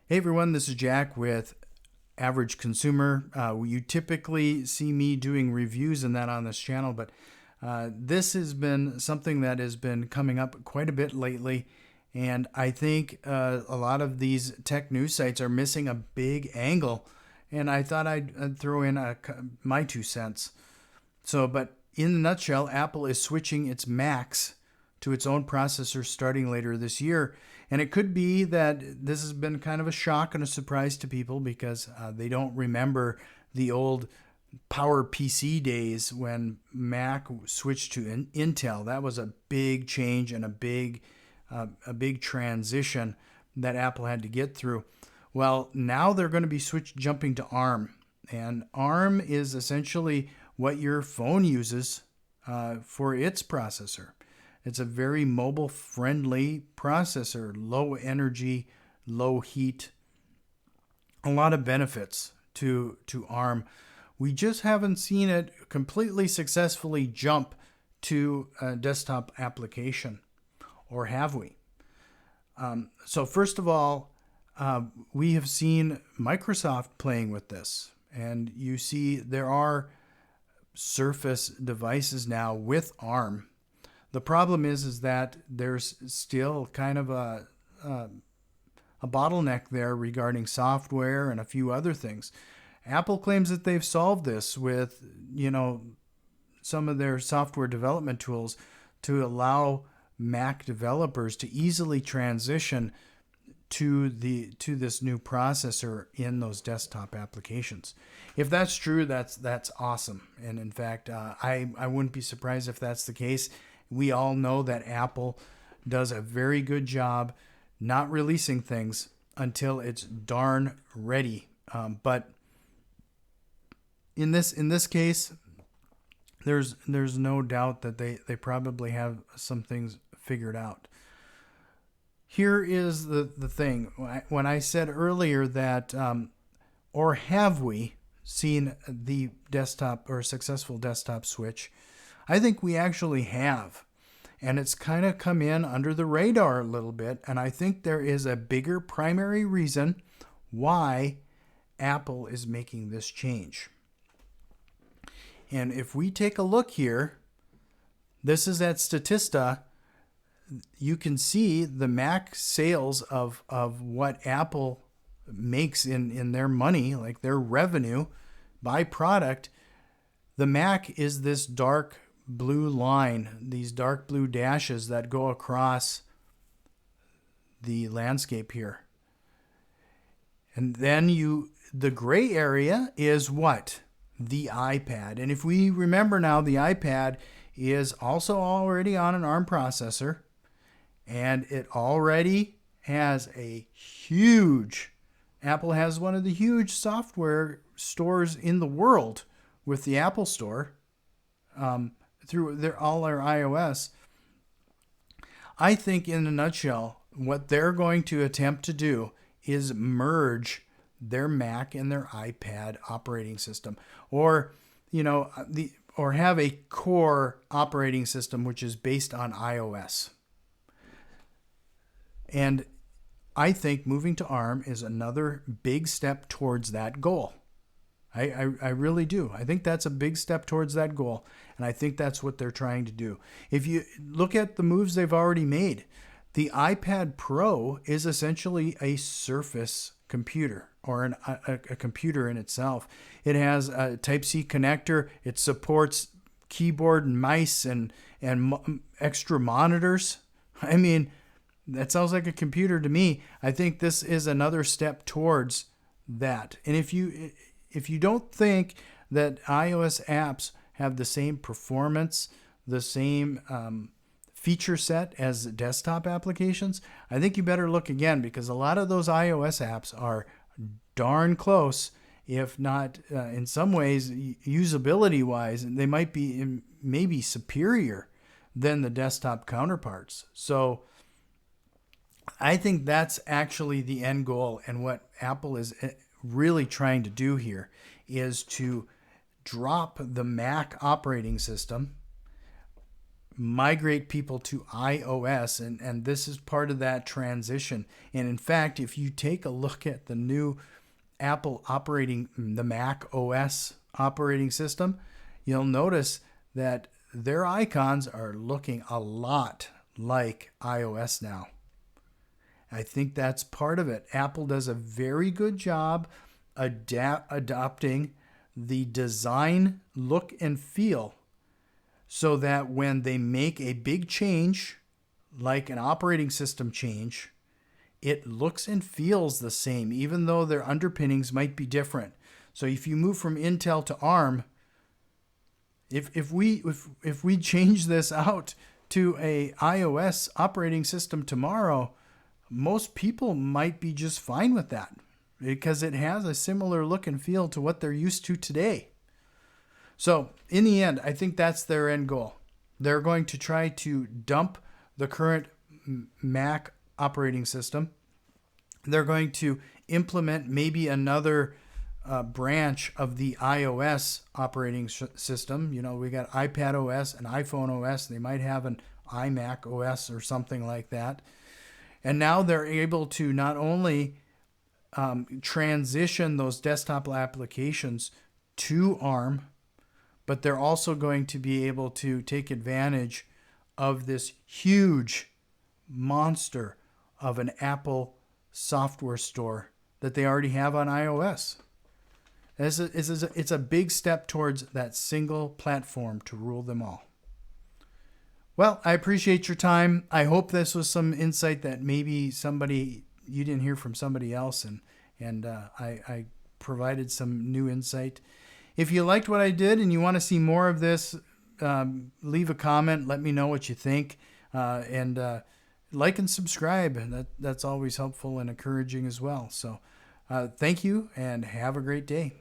Hey everyone, this is Jack with Average Consumer. You typically see me doing reviews and that on this channel, but this has been something that has been coming up quite a bit lately, and I think a lot of these tech news sites are missing a big angle, and I thought I'd throw in my 2 cents. But in a nutshell, Apple is switching its Macs to its own processor starting later this year. And it could be that this has been kind of a shock and a surprise to people because they don't remember the old Power PC days when Mac switched to Intel. That was a big change and a big transition that Apple had to get through. Well, now they're going to be jumping to ARM. And ARM is essentially what your phone uses for its processor. It's a very mobile-friendly processor, low energy, low heat, a lot of benefits to ARM. We just haven't seen it completely successfully jump to a desktop application, or have we? So first of all, we have seen Microsoft playing with this, and you see there are Surface devices now with ARM. The problem is that there's still kind of a bottleneck there regarding software and a few other things. Apple claims that they've solved this with, some of their software development tools to allow Mac developers to easily transition to this new processor in those desktop applications. If that's true, that's awesome. And in fact, I wouldn't be surprised if that's the case. We all know that Apple does a very good job not releasing things until it's darn ready. But in this case, there's no doubt that they probably have some things figured out. Here is the thing. When I said earlier that, or have we seen the desktop or successful desktop switch, I think we actually have. And it's kind of come in under the radar a little bit. And I think there is a bigger primary reason why Apple is making this change. And if we take a look here, this is at Statista. You can see the Mac sales of what Apple makes in their money, like their revenue by product. The Mac is this dark blue line, these dark blue dashes that go across the landscape here. And then the gray area is what? The iPad. And if we remember now, the iPad is also already on an ARM processor, and it already has Apple has one of the huge software stores in the world with the Apple Store. Through all their iOS. I think in a nutshell, what they're going to attempt to do is merge their Mac and their iPad operating system, or have a core operating system which is based on iOS. And I think moving to ARM is another big step towards that goal. I really do. I think that's a big step towards that goal, and I think that's what they're trying to do. If you look at the moves they've already made, the iPad Pro is essentially a Surface computer, or a computer in itself. It has a Type-C connector. It supports keyboard and mice and extra monitors. I mean, that sounds like a computer to me. I think this is another step towards that. And if you don't think that iOS apps have the same performance, the same feature set as desktop applications, I think you better look again, because a lot of those iOS apps are darn close, if not in some ways, usability-wise, they might be maybe superior than the desktop counterparts. So I think that's actually the end goal, and what Apple is really trying to do here is to drop the Mac operating system, migrate people to iOS, and this is part of that transition. And in fact, if you take a look at the new the Mac OS operating system, you'll notice that their icons are looking a lot like iOS now. I think that's part of it. Apple does a very good job adopting the design, look, and feel so that when they make a big change, like an operating system change, it looks and feels the same, even though their underpinnings might be different. So if you move from Intel to ARM, if we change this out to a iOS operating system tomorrow, most people might be just fine with that because it has a similar look and feel to what they're used to today. So in the end, I think that's their end goal. They're going to try to dump the current Mac operating system. They're going to implement maybe another branch of the iOS operating system. You know, we got iPad OS and iPhone OS. They might have an iMac OS or something like that. And now they're able to not only transition those desktop applications to ARM, but they're also going to be able to take advantage of this huge monster of an Apple software store that they already have on iOS. It's a big step towards that single platform to rule them all. Well, I appreciate your time. I hope this was some insight that maybe you didn't hear from somebody else, and I provided some new insight. If you liked what I did and you want to see more of this, leave a comment. Let me know what you think, and like and subscribe. That's always helpful and encouraging as well. So thank you, and have a great day.